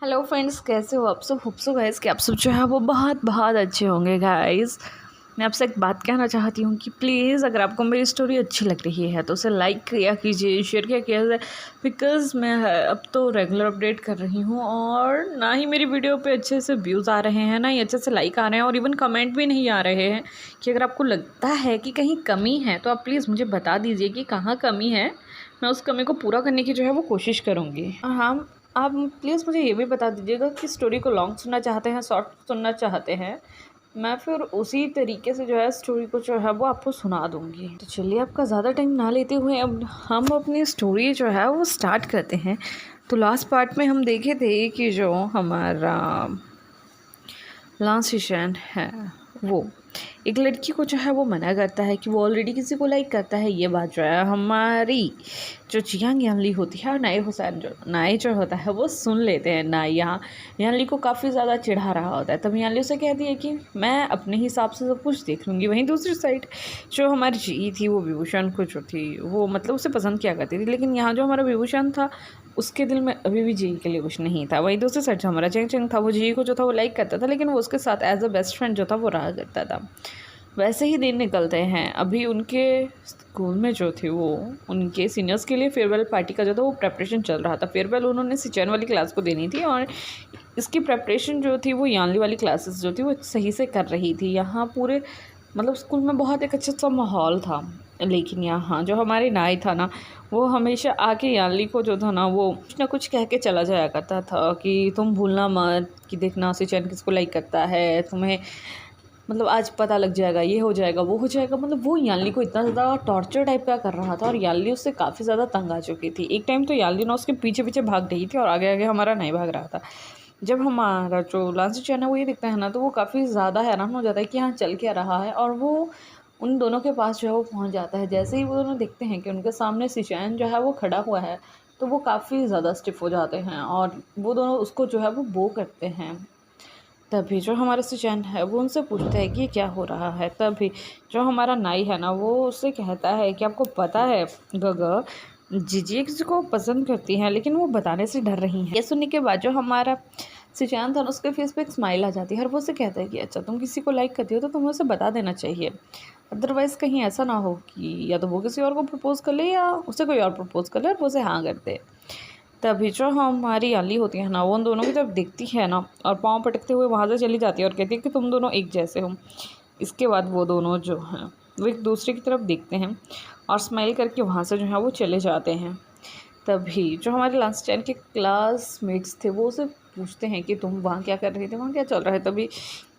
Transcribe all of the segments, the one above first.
Hello friends, कैसे हो आप सब? होप सो गाइस कि आप सब जो है वो बहुत बहुत अच्छे होंगे। गाइस, मैं आपसे एक बात कहना चाहती हूँ कि प्लीज़ अगर आपको मेरी स्टोरी अच्छी लग रही है तो उसे लाइक किया कीजिए, शेयर किया जाए। बिकॉज़ मैं अब तो रेगुलर अपडेट कर रही हूँ और ना ही मेरी वीडियो पे अच्छे से व्यूज़ आ रहे हैं, ना ही अच्छे से लाइक आ रहे हैं और इवन कमेंट भी नहीं आ रहे हैं। कि अगर आपको लगता है कि कहीं कमी है तो आप प्लीज़ मुझे बता दीजिए कि कहाँ कमी है। मैं उस कमी को पूरा करने की जो है वो कोशिश करूँगी। हाँ, आप प्लीज़ मुझे ये भी बता दीजिएगा कि स्टोरी को लॉन्ग सुनना चाहते हैं, शॉर्ट सुनना चाहते हैं। मैं फिर उसी तरीके से जो है स्टोरी को जो है वो आपको सुना दूँगी। तो चलिए, आपका ज़्यादा टाइम ना लेते हुए अब हम अपनी स्टोरी जो है वो स्टार्ट करते हैं। तो लास्ट पार्ट में हम देखे थे कि जो हमारा लास्ट सेशन है वो एक लड़की को जो है वो मना करता है कि वो ऑलरेडी किसी को लाइक करता है। ये बात जो है हमारी जो जियांग यानली होती है और नाई हुसैन जो होता है वो सुन लेते हैं। नाई यहाँ यानली को काफ़ी ज़्यादा चिढ़ा रहा होता है। तब यानली उसे कहती है कि मैं अपने हिसाब से सब कुछ देख लूँगी। वहीं दूसरी साइड जो हमारी जी थी वो विभूषण को जो थी वो मतलब उसे पसंद किया करती थी, लेकिन यहाँ जो हमारा विभूषण था उसके दिल में अभी भी जी के लिए कुछ नहीं था। वहीं दूसरी साइड जो हमारा चेंग चेंग था वो जी को जो था वो लाइक करता था, लेकिन वो उसके साथ एज अ बेस्ट फ्रेंड जो था वो रहा करता था। वैसे ही दिन निकलते हैं। अभी उनके स्कूल में जो थे वो उनके सीनियर्स के लिए फेयरवेल पार्टी का जो था वो प्रेपरेशन चल रहा था। फेयरवेल उन्होंने सिचन वाली क्लास को देनी थी और इसकी प्रेपरेशन जो थी वो यानली वाली क्लासेस जो थी वो सही से कर रही थी। यहाँ पूरे मतलब स्कूल में बहुत एक अच्छा सा माहौल था, लेकिन यहाँ जो हमारे नाई था ना वो हमेशा आके यानली को जो था ना वो कुछ ना कुछ कह के चला जाया करता था कि तुम भूलना मत कि देखना सिचन किसको लाइक करता है, तुम्हें मतलब आज पता लग जाएगा, ये हो जाएगा, वो हो जाएगा। मतलब वो यानली को इतना ज़्यादा टॉर्चर टाइप का कर रहा था और यानली उससे काफ़ी ज़्यादा तंग आ चुकी थी। एक टाइम तो यानली ना उसके पीछे पीछे भाग रही थी और आगे आगे हमारा नहीं भाग रहा था। जब हमारा जो लास्ट चैन है वो ये दिखता है ना तो वो काफ़ी ज़्यादा हैरान हो जाता है कि यहाँ चल क्या रहा है, और वो उन दोनों के पास जो है वो पहुँच जाता है। जैसे ही वो दोनों देखते हैं कि उनके सामने सिचैन जो है वो खड़ा हुआ है तो वो काफ़ी ज़्यादा स्टिफ हो जाते हैं और वो दोनों उसको जो है वो बो करते हैं। तभी जो हमारा सुजैन है वो उनसे पूछता है कि ये क्या हो रहा है। तभी जो हमारा नाई है ना वो उससे कहता है कि आपको पता है गग, जीजी किसी को पसंद करती हैं लेकिन वो बताने से डर रही हैं। ये सुनने के बाद जो हमारा सुजैन था उसके फेस पे एक स्माइल आ जाती है और वो उसे कहता है कि अच्छा तुम किसी को लाइक करती हो तो तुम्हें उसे बता देना चाहिए, अदरवाइज़ कहीं ऐसा ना हो कि या तो वो किसी और को प्रपोज़ कर ले या उसे कोई और प्रपोज़ कर ले और वो उसे हाँ कर दे। तभी जो हमारी अली होती है ना वो उन दोनों की तरफ देखती है ना और पाँव पटकते हुए वहाँ से चली जाती है और कहती है कि तुम दोनों एक जैसे हो। इसके बाद वो दोनों जो हैं वो एक दूसरे की तरफ देखते हैं और स्माइल करके वहाँ से जो है वो चले जाते हैं। तभी जो हमारे लास्ट टाइम के क्लासमेट्स थे वो उसे पूछते हैं कि तुम वहाँ क्या कर रहे थे, वहाँ क्या चल रहा है। तभी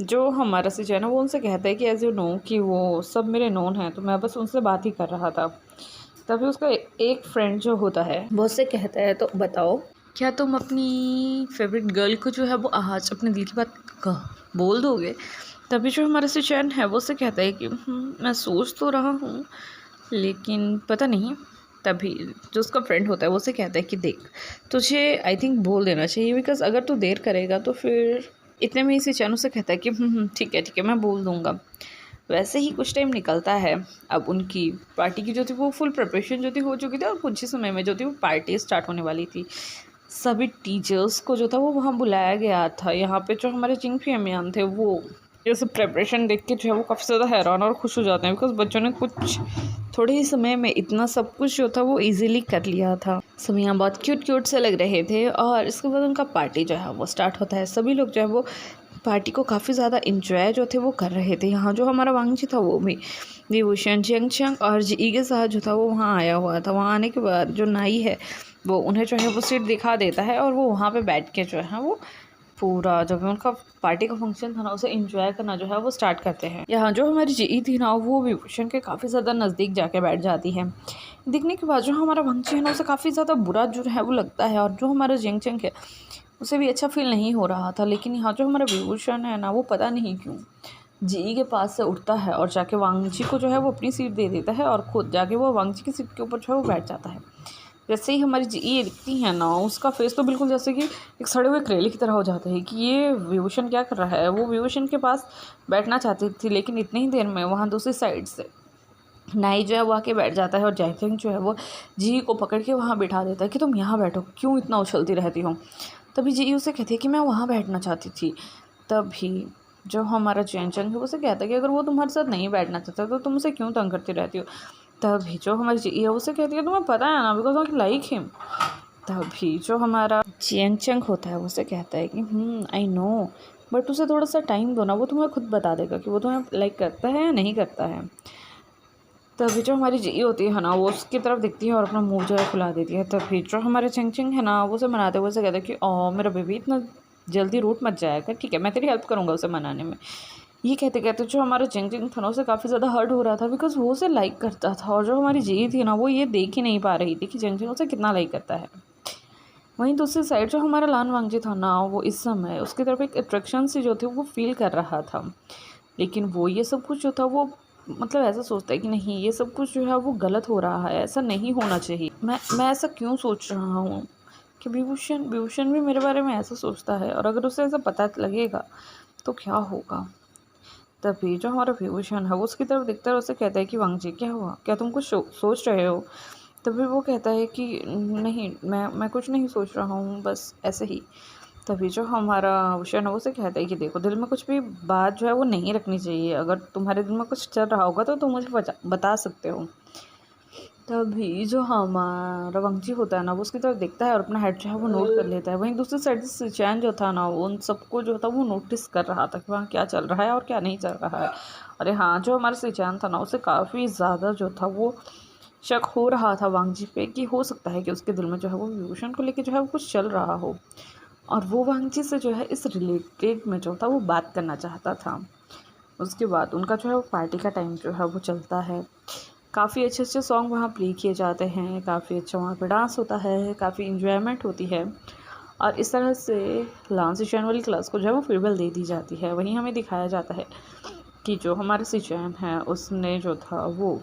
जो हमारा से जो है ना वो उनसे कहता है कि एज यू नो कि वो सब मेरे नोन हैं तो मैं बस उनसे बात ही कर रहा था। तभी उसका एक फ्रेंड जो होता है वो उससे कहता है तो बताओ क्या तुम अपनी फेवरेट गर्ल को जो है वो आज अपने दिल की बात बोल दोगे। तभी जो हमारा से चैन है वो उससे कहता है कि मैं सोच तो रहा हूँ लेकिन पता नहीं। तभी जो उसका फ्रेंड होता है वो उसे कहता है कि देख तुझे आई थिंक बोल देना चाहिए, बिकॉज अगर तू देर करेगा तो फिर इतने में ही से चैन उसे कहता है कि ठीक है मैं बोल दूँगा। वैसे ही कुछ टाइम निकलता है। अब उनकी पार्टी की जो थी वो फुल प्रिपरेशन जो थी हो चुकी थी और कुछ ही समय में जो थी वो पार्टी स्टार्ट होने वाली थी। सभी टीचर्स को जो था वो वहाँ बुलाया गया था। यहाँ पे जो हमारे जिंग फियमियान थे वो ये सब प्रिपरेशन देख के जो है वो काफ़ी ज़्यादा हैरान और खुश हो जाते हैं, बिकॉज बच्चों ने कुछ थोड़े ही समय में इतना सब कुछ जो था वो इजीली कर लिया था। सब यहाँ बहुत क्यूट क्यूट से लग रहे थे और इसके बाद उनका पार्टी जो है वो स्टार्ट होता है। सभी लोग जो है वो पार्टी को काफ़ी ज़्यादा इंजॉय जो थे वो कर रहे थे। यहाँ जो हमारा वांगजी था वो भी विभूषण चेंग और जी के साथ जो था वो वहाँ आया हुआ था। वहाँ आने के बाद जो नाई है वो उन्हें जो है वो सीट दिखा देता है और वो वहाँ पे बैठ के जो है वो पूरा जब उनका पार्टी का फंक्शन था ना उसे एंजॉय करना जो है वो स्टार्ट करते हैं। यहाँ जो हमारी जी थी ना वो विभूषण के काफ़ी ज़्यादा नज़दीक जाके बैठ जाती है। दिखने के बाद जो हमारा वंशी है ना उसे काफ़ी ज़्यादा बुरा जो है वो लगता है और जो हमारा जिंग चंग है उसे भी अच्छा फील नहीं हो रहा था। लेकिन यहाँ जो हमारा विभूषण है ना वो पता नहीं क्यों जी के पास से उठता है और जाके वांगजी को जो है वो अपनी सीट दे देता है और खुद जाके वो वांगजी की सीट के ऊपर जो है वो बैठ जाता है। जैसे ही हमारी जी ये दिखती है ना उसका फेस तो बिल्कुल जैसे कि एक सड़े हुए करेले की तरह हो जाता है कि ये विभूषण क्या कर रहा है। वो विभूषण के पास बैठना चाहती थी लेकिन इतनी ही देर में वहाँ दूसरी साइड से नाई जो है वो आके बैठ जाता है और जैकिंग जो है वो जी को पकड़ के वहाँ बिठा देता है कि तुम यहाँ बैठो, क्यों इतना उछलती रहती हो। तभी जी उसे कहती है कि मैं वहाँ बैठना चाहती थी। तभी जो हमारा चैन-चैन है वो उसे कहता है कि अगर वो तुम्हारे साथ नहीं बैठना चाहता तो तुम उसे क्यों तंग करती रहती हो? तभी जो हमारी जी है उसे कहती है तुम्हें पता है ना बिकॉज़ आई लाइक हिम। तभी जो हमारा चैन-चैन होता है वो उसे कहता है कि आई नो बट उसे थोड़ा-सा टाइम दो ना, वो तुम्हें खुद बता देगा कि वो तुम्हें लाइक करता है या नहीं करता है। तभी जो हमारी जी होती है ना वो उसकी तरफ दिखती है और अपना मुँह जो है फुला देती है। तभी जो हमारे चिंग-चिंग है ना वो उसे मनाते हुए उसे कहता है कि मेरा बेबी इतना जल्दी रूठ मत जाया कर, ठीक है मैं तेरी हेल्प करूँगा उसे मनाने में। ये कहते-कहते जो हमारा चिंग-चिंग था ना उसे काफ़ी ज़्यादा हर्ट हो रहा था बिकॉज़ वो उसे लाइक करता था और जो हमारी जी थी ना वो ये देख ही नहीं पा रही थी कि चिंग-चिंग उसे कितना लाइक करता है। वहीं दूसरी साइड जो हमारा लान वांगजी था ना वो इस समय उसकी तरफ एक अट्रैक्शन सी जो थी वो फ़ील कर रहा था। लेकिन वो ये सब कुछ जो था वो मतलब ऐसा सोचता है कि नहीं ये सब कुछ जो है वो गलत हो रहा है, ऐसा नहीं होना चाहिए। मैं ऐसा क्यों सोच रहा हूँ कि विभूषण विभूषण भी मेरे बारे में ऐसा सोचता है और अगर उसे ऐसा पता लगेगा तो क्या होगा? तभी जो हमारा विभूषण है वो उसकी तरफ देखता है और उसे कहता है कि वांगजी क्या हुआ? क्या तुम कुछ सोच रहे हो? तभी वो कहता है कि नहीं मैं कुछ नहीं सोच रहा हूँ बस ऐसे ही। तभी जो हमारा भूषण है वो उसे कहता है कि देखो दिल में कुछ भी बात जो है वो नहीं रखनी चाहिए, अगर तुम्हारे दिल में कुछ चल रहा होगा तो तुम मुझे बता सकते हो। तभी जो हमारा वंशी होता है ना वो उसकी तरफ देखता है और अपना हेड जो है वो नोट कर लेता है। वहीं दूसरी साइड से चैन जो था ना वो उन सबको जो था वो नोटिस कर रहा था कि वहाँ क्या चल रहा है और क्या नहीं चल रहा है। अरे हाँ जो हमारा सिचैन था ना उसे काफ़ी ज़्यादा जो था वो शक हो रहा था वांगजी पे कि हो सकता है कि उसके दिल में जो है वो विभूषण को लेके जो है वो कुछ चल रहा हो और वो वांगजी से जो है इस रिलेटेड में जो था वो बात करना चाहता था। उसके बाद उनका जो है वो पार्टी का टाइम जो है वो चलता है। काफ़ी अच्छे-अच्छे सॉन्ग वहाँ प्ले किए जाते हैं, काफ़ी अच्छा वहाँ पे डांस होता है, काफ़ी एन्जॉयमेंट होती है और इस तरह से लान सिचुएन वाली क्लास को जो है वो फेयरवेल दे दी जाती है। वहीं हमें दिखाया जाता है कि जो हमारा सिचुएन है उसने जो था वो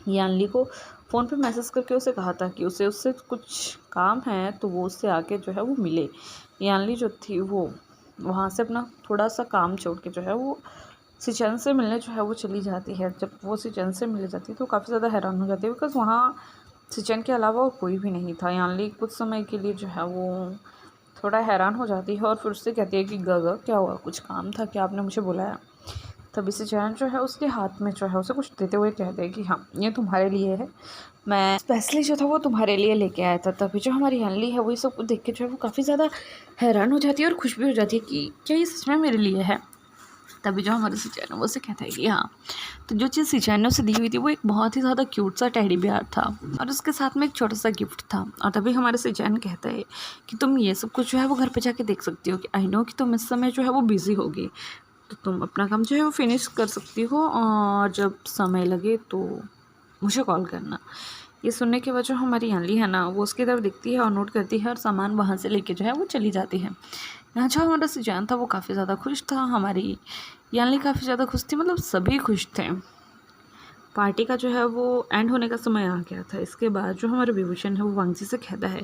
यानली को फ़ोन पे मैसेज करके उसे कहा था कि उसे उससे कुछ काम है तो वो उससे आके जो है वो मिले। यानली जो थी वो वहाँ से अपना थोड़ा-सा काम छोड़ के जो है वो सिचैन से मिलने जो है वो चली जाती है। जब वो सिचैन से मिलने जाती है तो काफ़ी ज़्यादा हैरान हो जाती है बिकॉज़ वहाँ सिचैन के अलावा और कोई भी नहीं था। यानली कुछ समय के लिए जो है वो थोड़ा हैरान हो जाती है और फिर उससे कहती है कि ग क्या हुआ? कुछ काम था क्या आपने मुझे बुलाया? तभी सिचैन जो है उसके हाथ में जो है उसे कुछ देते हुए कहते हैं कि हाँ, ये तुम्हारे लिए है। मैं स्पेशली जो था वो तुम्हारे लिए लेके आया था। तभी जो हमारी यानली है वो ये सब कुछ देख के जो है वो काफ़ी ज़्यादा हैरान हो जाती है और खुश भी हो जाती है कि क्या ये सच में मेरे लिए है? तभी जो हमारा सिचैन है वो उसे कहता है कि हाँ, तो जो चीज़ सिचैन ने उसे दी हुई थी वो एक बहुत ही ज़्यादा क्यूट सा टेडी बियर था और उसके साथ में एक छोटा सा गिफ्ट था। और तभी हमारा सिचैन कहता है कि तुम ये सब कुछ जो है वो घर पे जाके देख सकती हो कि आई नो कि तुम इस समय जो है वो बिज़ी होगी, तो तुम अपना काम जो है वो फिनिश कर सकती हो और जब समय लगे तो मुझे कॉल करना। ये सुनने के बाद जो हमारी यानली है ना वो उसकी तरफ दिखती है और नोट करती है और सामान वहाँ से लेके जो है वो चली जाती है। यहाँ जो हमारा सिचैन था वो काफ़ी ज़्यादा खुश था, हमारी यानली काफ़ी ज़्यादा खुश थी, मतलब सभी खुश थे। पार्टी का जो है वो एंड होने का समय आ गया था। इसके बाद जो हमारा विभूषण है वो वांगजी से कहता है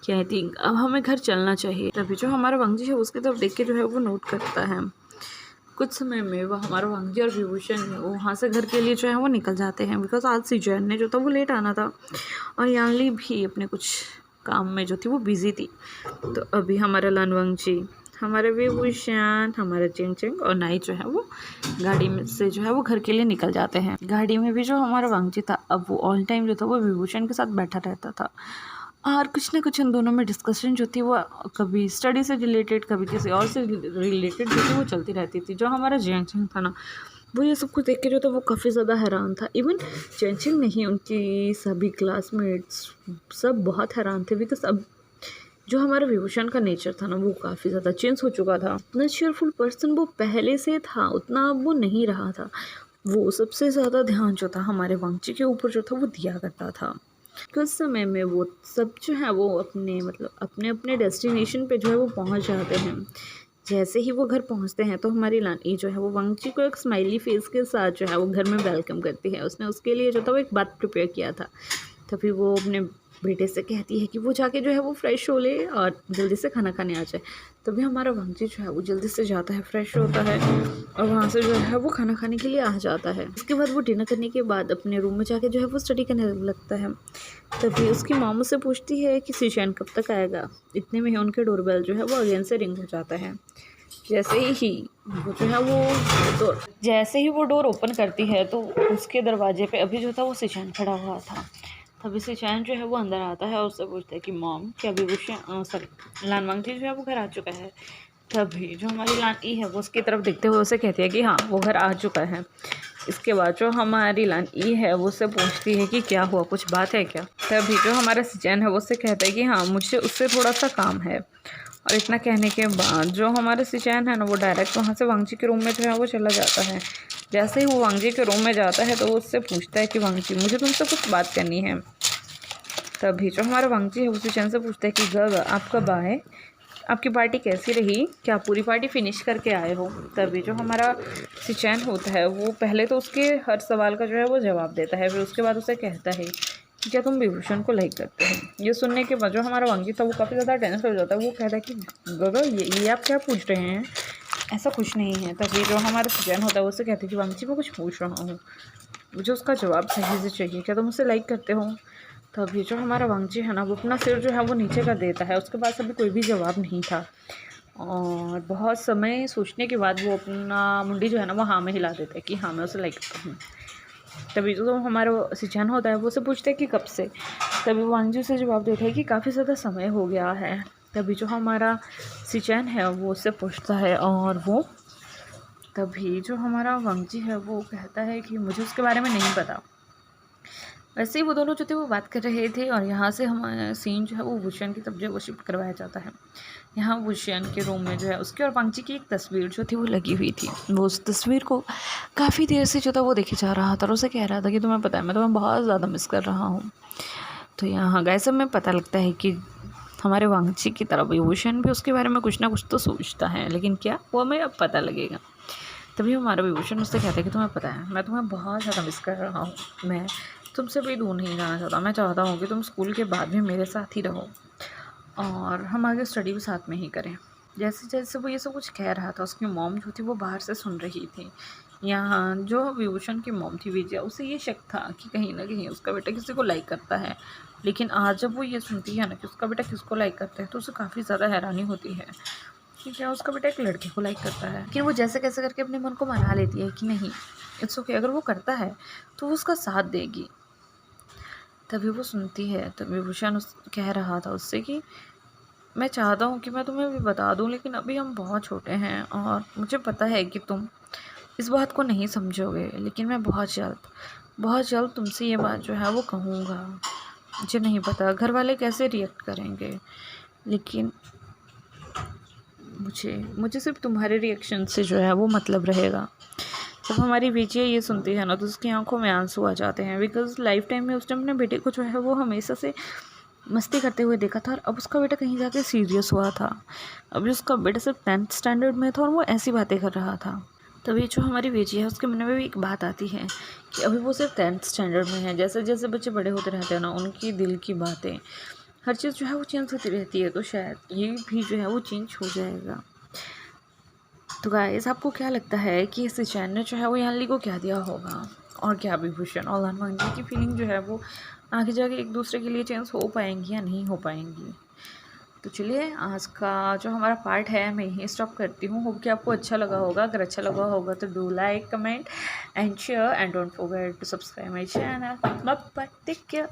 कि आई थिंक अब हमें घर चलना चाहिए। तभी जो हमारा वांगजी है उसकी तरफ देख के जो है वो नोट करता है। कुछ समय में वह हमारा वांगजी और विभूषण वो वहाँ से घर के लिए जो है वो निकल जाते हैं बिकॉज आज सिचैन ने जो था वो लेट आना था और यानली भी अपने कुछ काम में जो थी वो बिज़ी थी। तो अभी हमारा लान वांगजी, हमारा विभूषण, हमारा चिंग-चिंग और नाई जो है वो गाड़ी में से जो है वो घर के लिए निकल जाते हैं। गाड़ी में भी जो हमारा वांगजी था अब वो ऑल टाइम जो था वो विभूषण के साथ बैठा रहता था और कुछ ना कुछ उन दोनों में डिस्कशन जो थी वो कभी स्टडी से रिलेटेड कभी किसी और से रिलेटेड जो थी वो चलती रहती थी। जो हमारा चिंग-चिंग था ना वो ये सब कुछ देख के जो था वो काफ़ी ज़्यादा हैरान था। इवन चिंग-चिंग नहीं, उनकी सभी क्लासमेट्स सब बहुत हैरान थे बिकॉज अब जो हमारा विभूषण का नेचर था ना वो काफ़ी ज़्यादा चेंज हो चुका था। इतना चीयरफुल पर्सन वो पहले से था उतना अब वो नहीं रहा था। वो सबसे ज़्यादा ध्यान जो था हमारे वांगजी के ऊपर जो था वो दिया करता था। कुछ समय में वो सब जो है वो अपने मतलब अपने अपने डेस्टिनेशन पे जो है वो पहुंच जाते हैं। जैसे ही वो घर पहुंचते हैं तो हमारी लानी जो है वो वांगजी को एक स्माइली फेस के साथ जो है वो घर में वेलकम करती है। उसने उसके लिए जो था वो एक बात प्रिपेयर किया था। तभी वो अपने बेटे से कहती है कि वो जाके जो है वो फ्रेश हो ले और जल्दी से खाना खाने आ जाए। तभी हमारा वांगजी जो है वो जल्दी से जाता है, फ्रेश होता है और वहाँ से जो है वो खाना खाने के लिए आ जाता है। उसके बाद वो डिनर करने के बाद अपने रूम में जाके जो है वो स्टडी करने लगता है। तभी उसकी मॉम उससे पूछती है कि सिचैन कब तक आएगा। इतने में ही उनके डोरबेल जो है वो अगेन से रिंग हो जाता है। जैसे ही वो जो है वो जैसे ही वो डोर ओपन करती है तो उसके दरवाजे पे अभी जो था वो सिचैन खड़ा हुआ था। तभी सिचैन जो है वो अंदर आता है और उससे पूछता है कि मॉम क्या विभूषण सॉरी लान वांगजी जो है वो घर आ चुका है। तभी जो हमारी लान ई है वो उसकी तरफ देखते हुए उसे कहती है कि हाँ वो घर आ चुका है। इसके बाद जो हमारी लान ई है वो उससे पूछती है कि क्या हुआ, कुछ बात है क्या। तभी जो हमारा सिचैन है वो उससे कहता है कि हाँ मुझे उससे थोड़ा सा काम है। और इतना कहने के बाद जो हमारा सिचैन है ना वो डायरेक्ट वहाँ से वांगजी के रूम में जो है वो चला जाता है। जैसे ही वो वांगजी के रूम में जाता है तो वो उससे पूछता है कि वांगजी मुझे तुमसे कुछ बात करनी है। तभी जो हमारा वांगजी है वो सिचैन से पूछता है कि ग आप कब आए, आपकी पार्टी कैसी रही, क्या पूरी पार्टी फिनिश करके आए हो। तभी जो हमारा सिचैन होता है वो पहले तो उसके हर सवाल का जो है वो जवाब देता है, फिर उसके बाद उसे कहता है कि क्या तुम विभूषण को लाइक करते हो। ये सुनने के बाद जो हमारा वांगजी था वो काफ़ी ज़्यादा टेंस हो जाता है। वो कहता है कि गगा ये आप क्या पूछ रहे हैं, ऐसा कुछ नहीं है। तभी जो हमारा सिचैन होता है वो उससे कहते हैं कि वांगजी मैं कुछ पूछ रहा हूँ, मुझे उसका जवाब सही से चाहिए, क्या तुम उसे लाइक करते हो। तभी जो हमारा वांगजी है ना वो अपना सिर जो है वो नीचे कर देता है। उसके पास अभी कोई भी जवाब नहीं था और बहुत समय सोचने के बाद वो अपना मुंडी जो है ना वो हाँ में हिला देता है कि हाँ मैं उसे लाइक करता हूँ। तभी जो हमारा सिचैन होता है वो उसे पूछता है कि कब से। तभी वांगजी उसे जवाब देता है कि काफ़ी ज़्यादा समय हो गया है। तभी जो हमारा सिचैन है वो उससे पूछता है और वो तभी जो हमारा वांगजी है वो कहता है कि मुझे उसके बारे में नहीं पता। वैसे ही वो दोनों जो थे वो बात कर रहे थे और यहाँ से हमारा सीन जो है वो वुशियन की तरफ जो है वो शिफ्ट करवाया जाता है। यहाँ वुशियन के रूम में जो है उसकी और वांगजी की एक तस्वीर जो थी वो लगी हुई थी। वो उस तस्वीर को काफ़ी देर से जो था वो देखे जा रहा था और उसे कह रहा था कि तुम्हें पता है मैं तुम्हें बहुत ज़्यादा मिस कर रहा हूँ। तो यहाँ गाइस में पता लगता है कि हमारे वांगजी की तरफ विभूषण भी उसके बारे में कुछ ना कुछ तो सोचता है, लेकिन क्या वो हमें अब पता लगेगा। तभी हमारा विभूषण उससे कहता है कि तुम्हें पता है मैं तुम्हें बहुत ज़्यादा मिस कर रहा हूँ, मैं तुमसे भी दूर नहीं जाना चाहता, मैं चाहता हूँ कि तुम स्कूल के बाद भी मेरे साथ ही रहो और हम आगे स्टडी भी साथ में ही करें। जैसे जैसे वो ये सब कुछ कह रहा था उसकी मॉम जो थी वो बाहर से सुन रही थी। यहाँ जो विभूषण की मॉम थी विजया, उसे ये शक था कि कहीं ना कहीं उसका बेटा किसी को लाइक करता है। लेकिन आज जब वो ये सुनती है ना कि उसका बेटा किसको लाइक करता है तो उसे काफ़ी ज़्यादा हैरानी होती है कि क्या उसका बेटा एक लड़के को लाइक करता है। लेकिन वो जैसे कैसे करके अपने मन को मना लेती है कि नहीं इट्स ओके, अगर वो करता है तो वो उसका साथ देगी। तभी वो सुनती है तभी विभूषण कह रहा था उससे कि मैं चाहता हूँ कि मैं तुम्हें भी बता दूँ, लेकिन अभी हम बहुत छोटे हैं और मुझे पता है कि तुम इस बात को नहीं समझोगे, लेकिन मैं बहुत जल्द तुमसे ये बात जो है वो कहूँगा। मुझे नहीं पता घर वाले कैसे रिएक्ट करेंगे, लेकिन मुझे सिर्फ तुम्हारे रिएक्शन से जो है वो मतलब रहेगा। जब हमारी विजय ये सुनती है ना तो उसकी आंखों में आंसू आ जाते हैं, बिकॉज लाइफ टाइम में उसने अपने बेटे को जो है वो हमेशा से मस्ती करते हुए देखा था और अब उसका बेटा कहीं जाके सीरियस हुआ था। अभी उसका बेटा सिर्फ 10th स्टैंडर्ड में था और वो ऐसी बातें कर रहा था। तभी जो हमारी विजय है उसके मन में भी एक बात आती है कि अभी वो सिर्फ 10th स्टैंडर्ड में है। जैसे जैसे बच्चे बड़े होते रहते हैं ना उनकी दिल की बातें हर चीज़ जो है वो चेंज होती रहती है, तो शायद ये भी जो है वो चेंज हो जाएगा। तो गाइस आपको क्या लगता है कि सिचैन ने जो है वो यानली को क्या दिया होगा और क्या विभूषण और लान वांगजी की फीलिंग जो है वो आगे जाके एक दूसरे के लिए चेंज हो पाएंगी या नहीं हो पाएंगी। तो चलिए आज का जो हमारा पार्ट है मैं यहीं स्टॉप करती हूँ। होप कि आपको अच्छा लगा होगा। अगर अच्छा लगा होगा तो do like, comment and share and don't forget to subscribe my channel. Bye bye, take care.